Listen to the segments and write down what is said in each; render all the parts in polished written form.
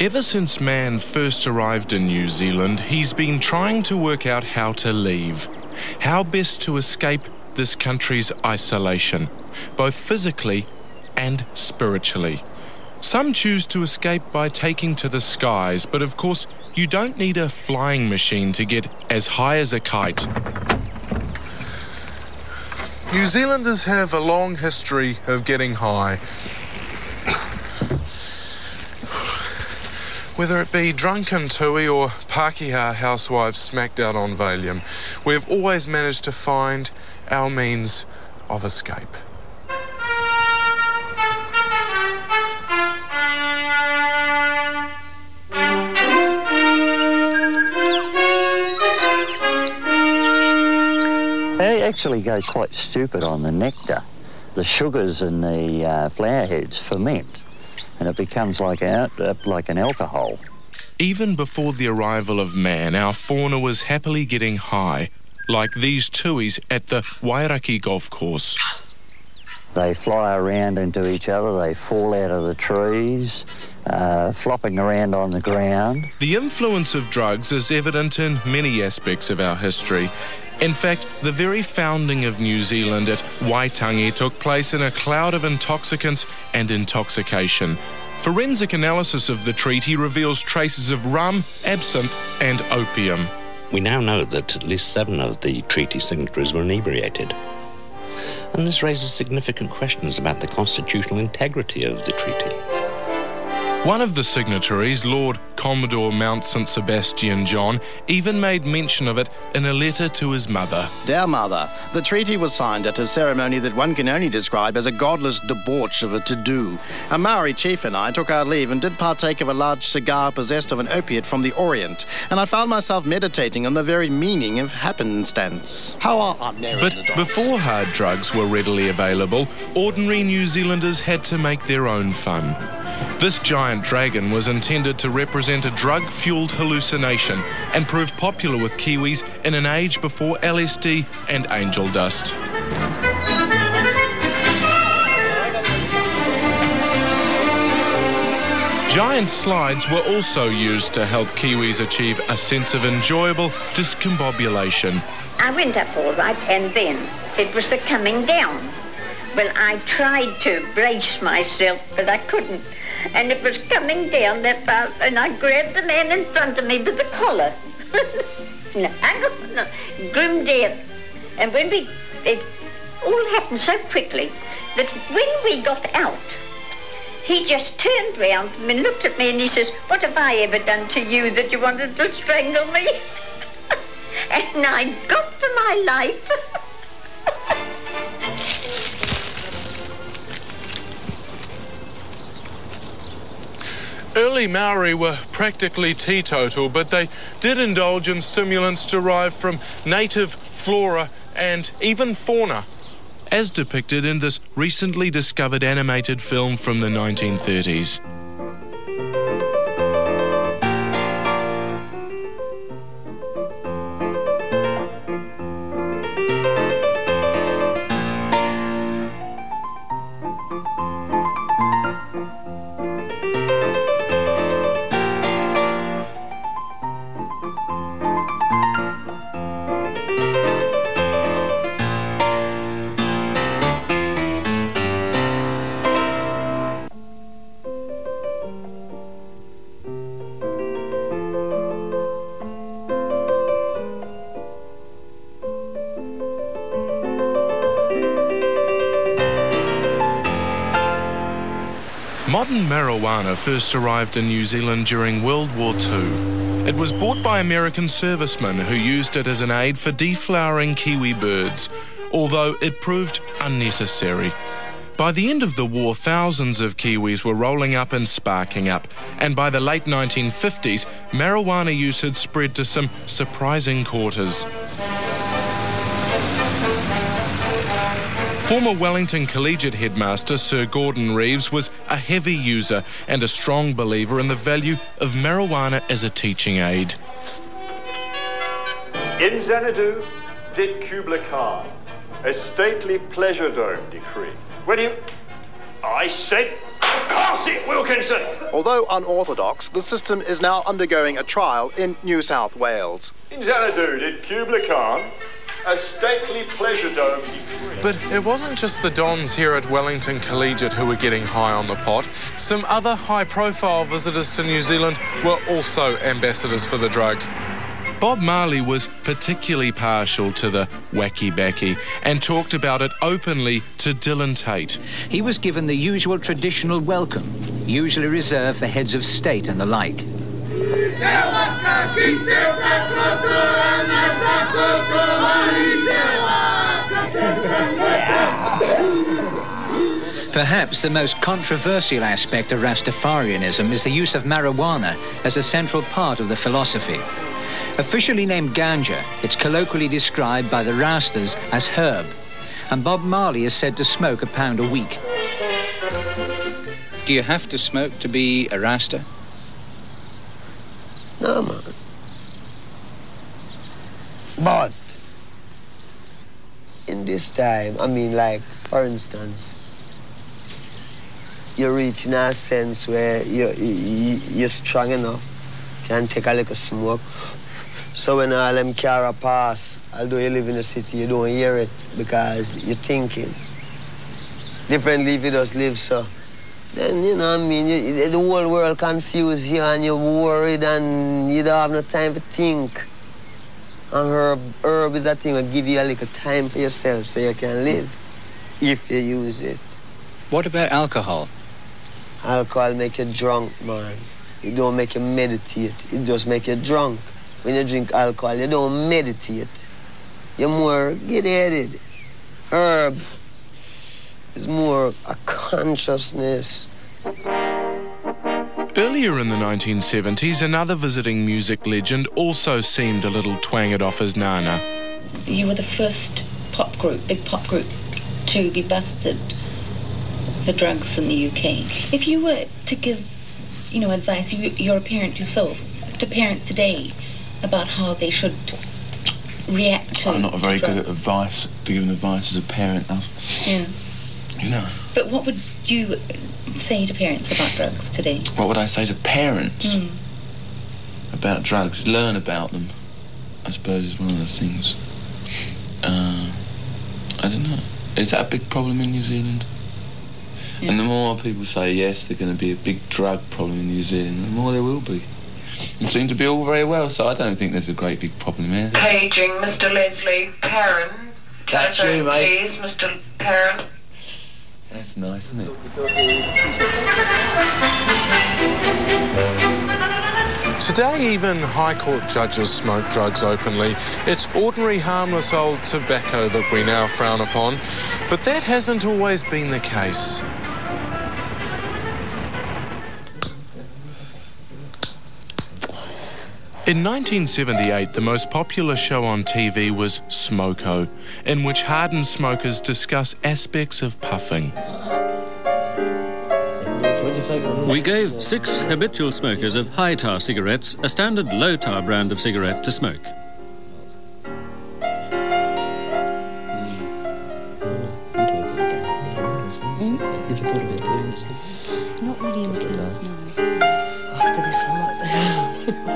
Ever since man first arrived in New Zealand, he's been trying to work out how to leave, how best to escape this country's isolation, both physically and spiritually. Some choose to escape by taking to the skies, but of course, you don't need a flying machine to get as high as a kite. New Zealanders have a long history of getting high. Whether it be drunken tui or Pākehā housewives smacked out on Valium, we've always managed to find our means of escape. They actually go quite stupid on the nectar. The sugars in the flower heads ferment, and it becomes like an alcohol. Even before the arrival of man, our fauna was happily getting high, like these tuis at the Wairaki golf course. They fly around into each other, they fall out of the trees, flopping around on the ground. The influence of drugs is evident in many aspects of our history. In fact, the very founding of New Zealand at Waitangi took place in a cloud of intoxicants and intoxication. Forensic analysis of the treaty reveals traces of rum, absinthe and opium. We now know that at least 7 of the treaty signatories were inebriated. And this raises significant questions about the constitutional integrity of the treaty. One of the signatories, Lord Commodore Mount St Sebastian John, even made mention of it in a letter to his mother. Dear Mother, the treaty was signed at a ceremony that one can only describe as a godless debauch of a to-do. A Maori chief and I took our leave and did partake of a large cigar possessed of an opiate from the Orient, and I found myself meditating on the very meaning of happenstance. But before hard drugs were readily available, ordinary New Zealanders had to make their own fun. This giant dragon was intended to represent a drug-fueled hallucination and prove popular with Kiwis in an age before LSD and angel dust. Giant slides were also used to help Kiwis achieve a sense of enjoyable discombobulation. I went up all right, and then it was the coming down. Well, I tried to brace myself, but I couldn't. And it was coming down that fast, and I grabbed the man in front of me by the collar. No, grim death. And when it all happened so quickly that when we got out, he just turned round and looked at me and he says, "What have I ever done to you that you wanted to strangle me?" And I got for my life. Early Maori were practically teetotal, but they did indulge in stimulants derived from native flora and even fauna, as depicted in this recently discovered animated film from the 1930s. Modern marijuana first arrived in New Zealand during World War II. It was bought by American servicemen who used it as an aid for deflowering kiwi birds, although it proved unnecessary. By the end of the war, thousands of Kiwis were rolling up and sparking up, and by the late 1950s, marijuana use had spread to some surprising quarters. Former Wellington Collegiate headmaster Sir Gordon Reeves was a heavy user and a strong believer in the value of marijuana as a teaching aid. In Xanadu did Kubla Khan a stately pleasure dome decree. When he... I said Pass it, Wilkinson! Although unorthodox, the system is now undergoing a trial in New South Wales. In Xanadu did Kubla Khan a stately pleasure dome he created. But it wasn't just the dons here at Wellington Collegiate who were getting high on the pot. Some other high-profile visitors to New Zealand were also ambassadors for the drug. Bob Marley was particularly partial to the wacky-backy and talked about it openly to Dylan Tate. He was given the usual traditional welcome, usually reserved for heads of state and the like. Perhaps the most controversial aspect of Rastafarianism is the use of marijuana as a central part of the philosophy. Officially named ganja, it's colloquially described by the Rastas as herb, and Bob Marley is said to smoke a pound a week. Do you have to smoke to be a Rasta? No, man. But in this time, I mean, like, for instance, you're reaching a sense where you're strong enough, can take a little smoke. So when all them car pass, although you live in the city, you don't hear it because you're thinking. Differently if you just live so. Then, you know what I mean, the whole world confused you and you're worried and you don't have no time to think. And herb is that thing that give you a little time for yourself so you can live, if you use it. What about alcohol? Alcohol make you drunk, man. It don't make you meditate, it just make you drunk. When you drink alcohol, you don't meditate. You're more get-headed. Herb is more a consciousness. Earlier in the 1970s, another visiting music legend also seemed a little twanged off his nana. You were the first pop group, big pop group, to be busted for drugs in the UK. If you were to give, advice, you're a parent yourself, to parents today about how they should react to I'm not very drugs. good at advice, giving advice as a parent. Yeah. No. But what would you say to parents about drugs today? What would I say to parents about drugs? Learn about them, I suppose, is one of the things. I don't know. Is that a big problem in New Zealand? Yeah. And the more people say yes, there's going to be a big drug problem in New Zealand, the more there will be. It seems to be all very well, so I don't think there's a great big problem here. Paging Mr. Leslie Perrin. That's you, mate. Please, Mr. Perrin. That's nice, isn't it? Today, even High Court judges smoke drugs openly. It's ordinary, harmless old tobacco that we now frown upon, but that hasn't always been the case. In 1978, the most popular show on TV was Smoko, in which hardened smokers discuss aspects of puffing. We gave 6 habitual smokers of high-tar cigarettes a standard low-tar brand of cigarette to smoke. Not really in class, no.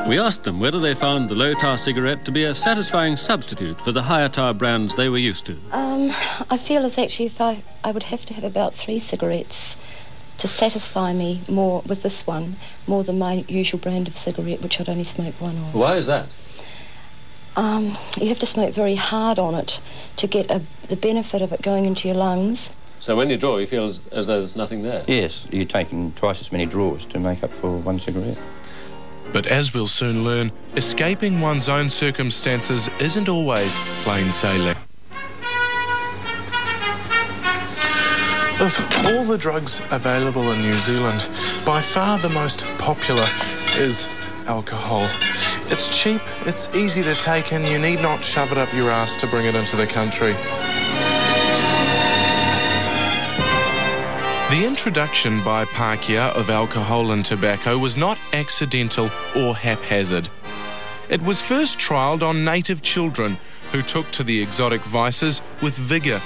We asked them whether they found the low-tar cigarette to be a satisfying substitute for the higher-tar brands they were used to. I feel as actually if I would have to have about 3 cigarettes to satisfy me more with this one, more than my usual brand of cigarette, which I'd only smoke one of. Why is that? You have to smoke very hard on it to get the benefit of it going into your lungs. So when you draw, you feel as though there's nothing there? Yes, you're taking twice as many draws to make up for one cigarette. But as we'll soon learn, escaping one's own circumstances isn't always plain sailing. Of all the drugs available in New Zealand, by far the most popular is alcohol. It's cheap, it's easy to take, and you need not shove it up your ass to bring it into the country. The introduction by Pākehā of alcohol and tobacco was not accidental or haphazard. It was first trialled on native children who took to the exotic vices with vigour.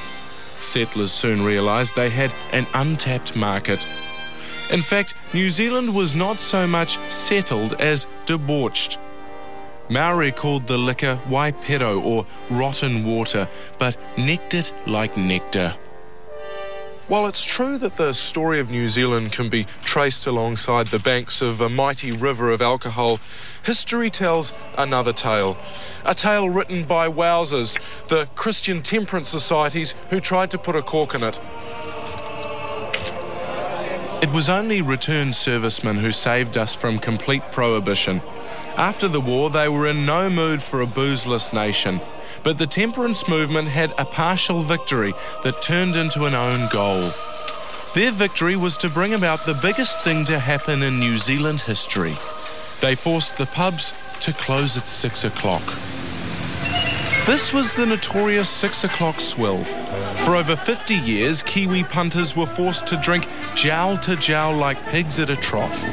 Settlers soon realised they had an untapped market. In fact, New Zealand was not so much settled as debauched. Maori called the liquor waipero, or rotten water, but necked it like nectar. While it's true that the story of New Zealand can be traced alongside the banks of a mighty river of alcohol, history tells another tale. A tale written by wowsers, the Christian temperance societies who tried to put a cork in it. It was only returned servicemen who saved us from complete prohibition. After the war, they were in no mood for a boozeless nation. But the temperance movement had a partial victory that turned into an own goal. Their victory was to bring about the biggest thing to happen in New Zealand history. They forced the pubs to close at 6 o'clock. This was the notorious 6 o'clock swill. For over 50 years, Kiwi punters were forced to drink jowl to jowl like pigs at a trough.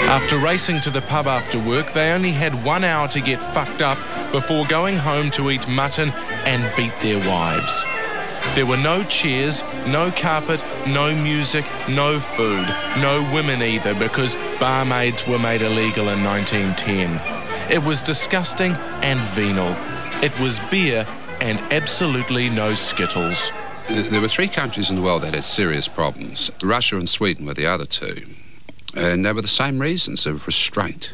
After racing to the pub after work, they only had 1 hour to get fucked up before going home to eat mutton and beat their wives. There were no chairs, no carpet, no music, no food, no women either, because barmaids were made illegal in 1910. It was disgusting and venal. It was beer and absolutely no Skittles. There were 3 countries in the world that had serious problems. Russia and Sweden were the other 2. And they were the same reasons of restraint.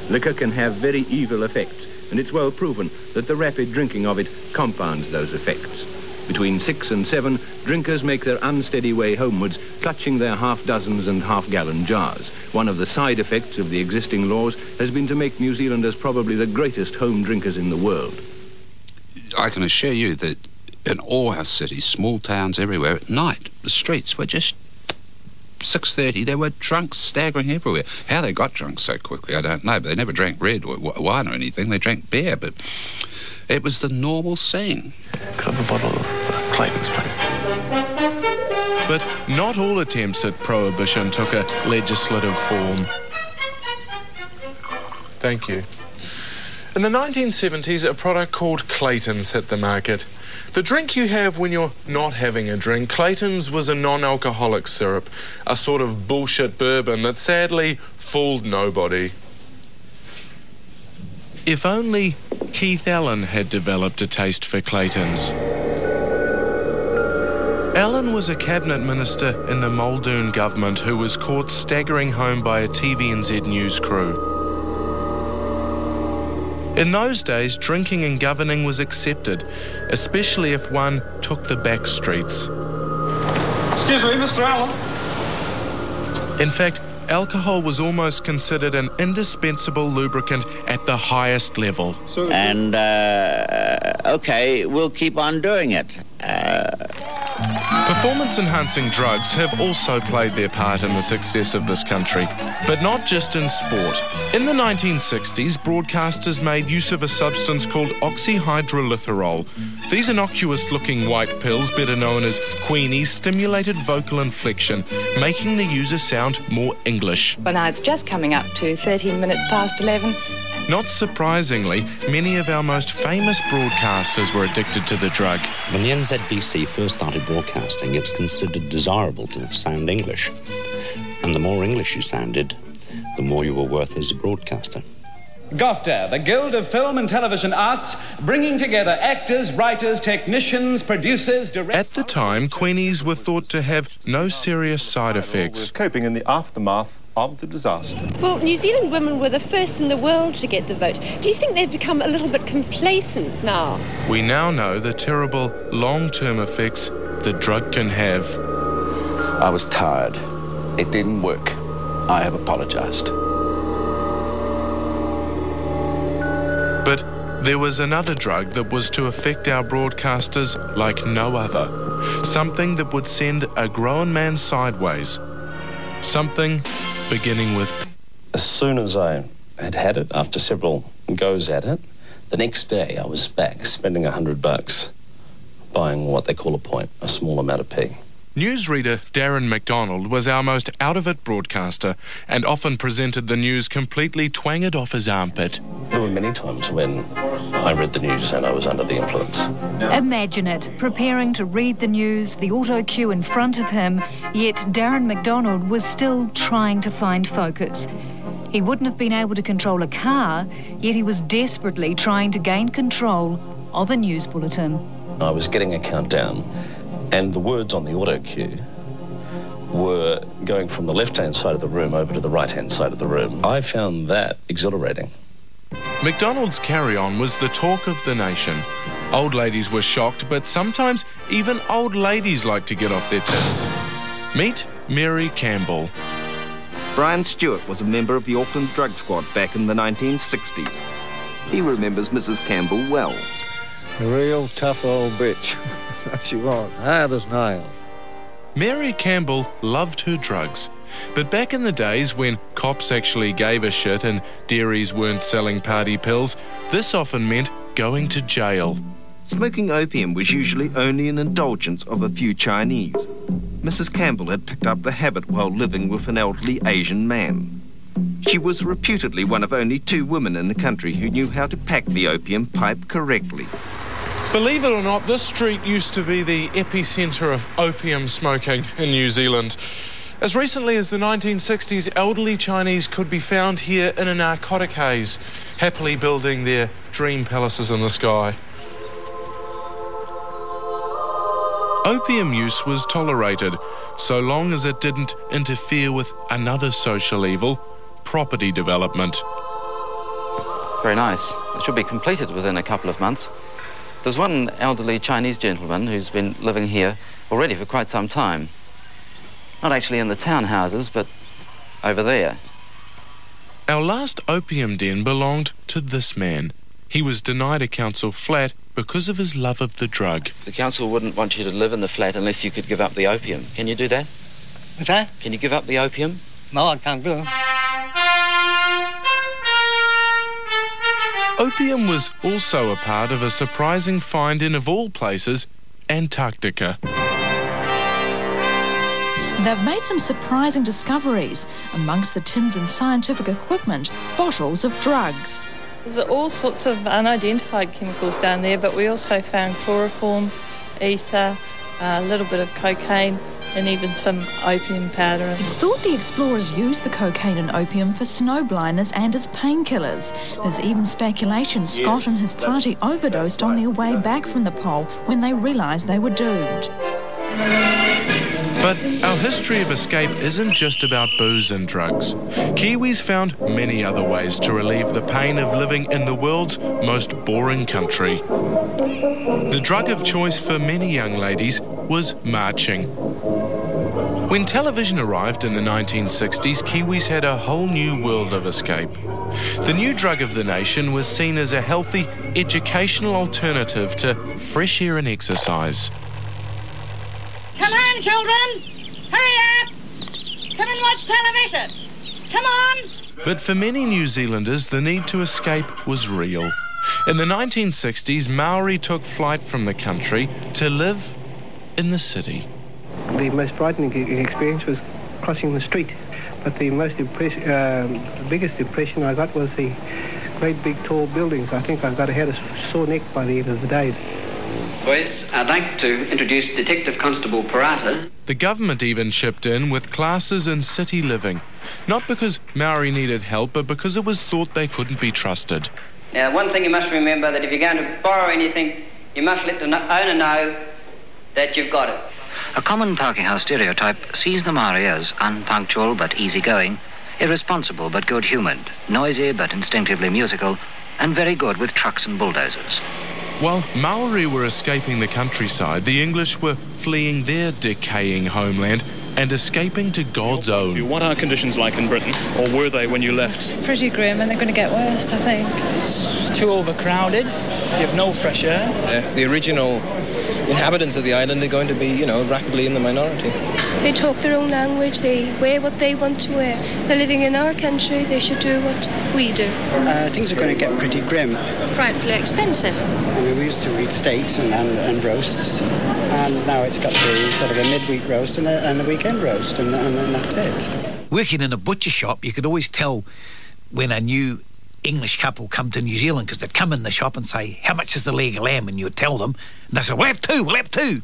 Liquor can have very evil effects, and it's well proven that the rapid drinking of it compounds those effects. Between 6 and 7, drinkers make their unsteady way homewards, clutching their half-dozens and half-gallon jars. One of the side effects of the existing laws has been to make New Zealanders probably the greatest home drinkers in the world. I can assure you that in all our cities, small towns everywhere, at night, the streets were just 6:30, there were drunks staggering everywhere. How they got drunk so quickly, I don't know, but they never drank red or wine or anything. They drank beer, but it was the normal scene. Could I have a bottle of Clayton's, please? But not all attempts at prohibition took a legislative form. Thank you. In the 1970s, a product called Clayton's hit the market. The drink you have when you're not having a drink. Clayton's was a non-alcoholic syrup, a sort of bullshit bourbon that sadly fooled nobody. If only Keith Allen had developed a taste for Clayton's. Allen was a cabinet minister in the Muldoon government who was caught staggering home by a TVNZ news crew. In those days, drinking and governing was accepted, especially if one took the back streets. Excuse me, Mr. Allen. In fact, alcohol was almost considered an indispensable lubricant at the highest level. And, okay, we'll keep on doing it. Performance-enhancing drugs have also played their part in the success of this country, but not just in sport. In the 1960s, broadcasters made use of a substance called oxyhydrolitherol. These innocuous-looking white pills, better known as Queenies, stimulated vocal inflection, making the user sound more English. Well, now it's just coming up to 13 minutes past 11. Not surprisingly, many of our most famous broadcasters were addicted to the drug. When the NZBC first started broadcasting, it was considered desirable to sound English. And the more English you sounded, the more you were worth as a broadcaster. GOFTA, the Guild of Film and Television Arts, bringing together actors, writers, technicians, producers, directors... At the time, Queenies were thought to have no serious side effects. We're coping in the aftermath of the disaster. Well, New Zealand women were the first in the world to get the vote. Do you think they've become a little bit complacent now? We now know the terrible long-term effects the drug can have. I was tired. It didn't work. I have apologised. But there was another drug that was to affect our broadcasters like no other. Something that would send a grown man sideways. Something beginning with... As soon as I had it, after several goes at it, the next day I was back spending $100 buying what they call a point, a small amount of pee. Newsreader Darren MacDonald was our most out-of-it broadcaster and often presented the news completely twanged off his armpit. There were many times when I read the news and I was under the influence. Imagine it, preparing to read the news, the auto cue in front of him, yet Darren MacDonald was still trying to find focus. He wouldn't have been able to control a car, yet he was desperately trying to gain control of a news bulletin. I was getting a countdown, and the words on the auto cue were going from the left-hand side of the room over to the right-hand side of the room. I found that exhilarating. MacDonald's carry-on was the talk of the nation. Old ladies were shocked, but sometimes even old ladies like to get off their tits. Meet Mary Campbell. Brian Stewart was a member of the Auckland Drug Squad back in the 1960s. He remembers Mrs. Campbell well. A real tough old bitch. She was, hard as nails. Mary Campbell loved her drugs, but back in the days when cops actually gave a shit and dairies weren't selling party pills, this often meant going to jail. Smoking opium was usually only an indulgence of a few Chinese. Mrs. Campbell had picked up the habit while living with an elderly Asian man. She was reputedly one of only 2 women in the country who knew how to pack the opium pipe correctly. Believe it or not, this street used to be the epicentre of opium smoking in New Zealand. As recently as the 1960s, elderly Chinese could be found here in a narcotic haze, happily building their dream palaces in the sky. Opium use was tolerated, so long as it didn't interfere with another social evil, property development. Very nice. It should be completed within a couple of months. There's one elderly Chinese gentleman who's been living here already for quite some time. Not actually in the townhouses, but over there. Our last opium den belonged to this man. He was denied a council flat because of his love of the drug. The council wouldn't want you to live in the flat unless you could give up the opium. Can you do that? What's that? Can you give up the opium? No, I can't do it. Opium was also a part of a surprising find in, of all places, Antarctica. They've made some surprising discoveries. Amongst the tins and scientific equipment, bottles of drugs. There's all sorts of unidentified chemicals down there, but we also found chloroform, ether, a little bit of cocaine, and even some opium powder. It's thought the explorers used the cocaine and opium for snow blindness and as painkillers. There's even speculation Scott and his party overdosed on their way back from the pole when they realised they were doomed. But our history of escape isn't just about booze and drugs. Kiwis found many other ways to relieve the pain of living in the world's most boring country. The drug of choice for many young ladies was marching. When television arrived in the 1960s, Kiwis had a whole new world of escape. The new drug of the nation was seen as a healthy, educational alternative to fresh air and exercise. Come on, children! Hurry up! Come and watch television! Come on! But for many New Zealanders, the need to escape was real. In the 1960s, Maori took flight from the country to live in the city. The most frightening experience was crossing the street, but the biggest impression I got was the great big tall buildings. I think I've got had a sore neck by the end of the day. Boys, I'd like to introduce Detective Constable Parata. The government even chipped in with classes in city living, not because Maori needed help, but because it was thought they couldn't be trusted. Now, one thing you must remember, that if you're going to borrow anything, you must let the owner know that you've got it. A common parking house stereotype sees the Maori as unpunctual but easygoing, irresponsible but good-humoured, noisy but instinctively musical, and very good with trucks and bulldozers. While Maori were escaping the countryside, the English were fleeing their decaying homeland and escaping to God's own. What are conditions like in Britain, or were they when you left? Pretty grim, and they're going to get worse, I think. It's too overcrowded. You have no fresh air. The original inhabitants of the island are going to be, rapidly in the minority. They talk their own language, they wear what they want to wear. They're living in our country, they should do what we do. Things are going to get pretty grim. Frightfully expensive. I mean, we used to eat steaks and roasts, and now it's got to be sort of a midweek roast and a weekend roast, and that's it. Working in a butcher shop, you could always tell when a new English couple come to New Zealand, because they'd come in the shop and say, how much is the leg of lamb? And you'd tell them, and they said, we'll have two.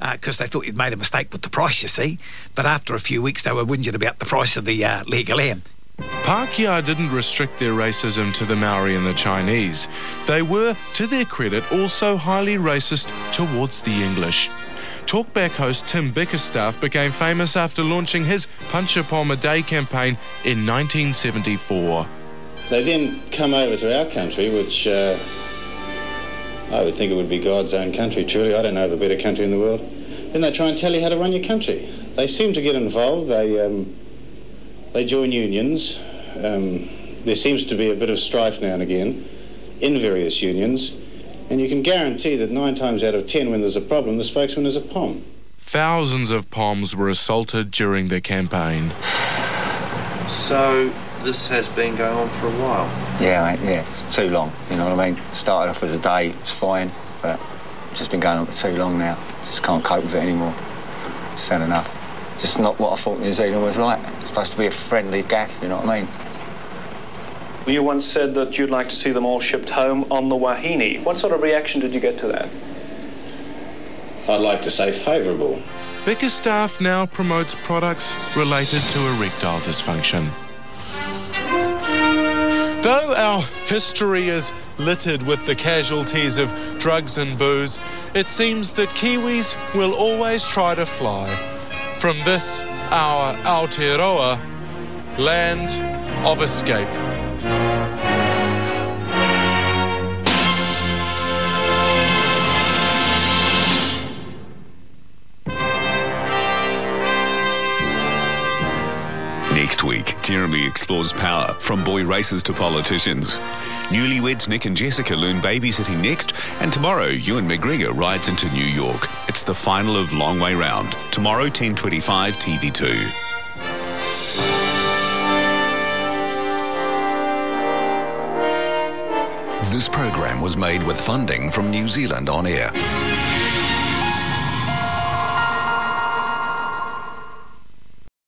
Because they thought you'd made a mistake with the price, you see. But after a few weeks, they were whinging about the price of the leg of lamb. Pākehā didn't restrict their racism to the Maori and the Chinese. They were, to their credit, also highly racist towards the English. Talkback host Tim Bickerstaff became famous after launching his Punch a Pom a Day campaign in 1974. They then come over to our country, which I would think it would be God's own country, truly. I don't know of a better country in the world. Then they try and tell you how to run your country. They seem to get involved. They join unions. There seems to be a bit of strife now and again in various unions. And you can guarantee that 9 times out of 10, when there's a problem, the spokesman is a POM. Thousands of POMs were assaulted during the campaign. So this has been going on for a while? Yeah, it's too long, you know what I mean? Started off as a day, it's fine, but it's just been going on for too long now. Just can't cope with it anymore. Just had enough. Just not what I thought New Zealand was like. It's supposed to be a friendly gaff, you know what I mean? You once said that you'd like to see them all shipped home on the Wahine. What sort of reaction did you get to that? I'd like to say favourable. Bickerstaff now promotes products related to erectile dysfunction. Though our history is littered with the casualties of drugs and booze, it seems that Kiwis will always try to fly. From this, our Aotearoa, land of escape. Next week, Jeremy explores power from boy racers to politicians. Newlyweds Nick and Jessica learn babysitting next, and tomorrow Ewan McGregor rides into New York. It's the final of Long Way Round. Tomorrow, 10:25 TV2. This program was made with funding from New Zealand On Air.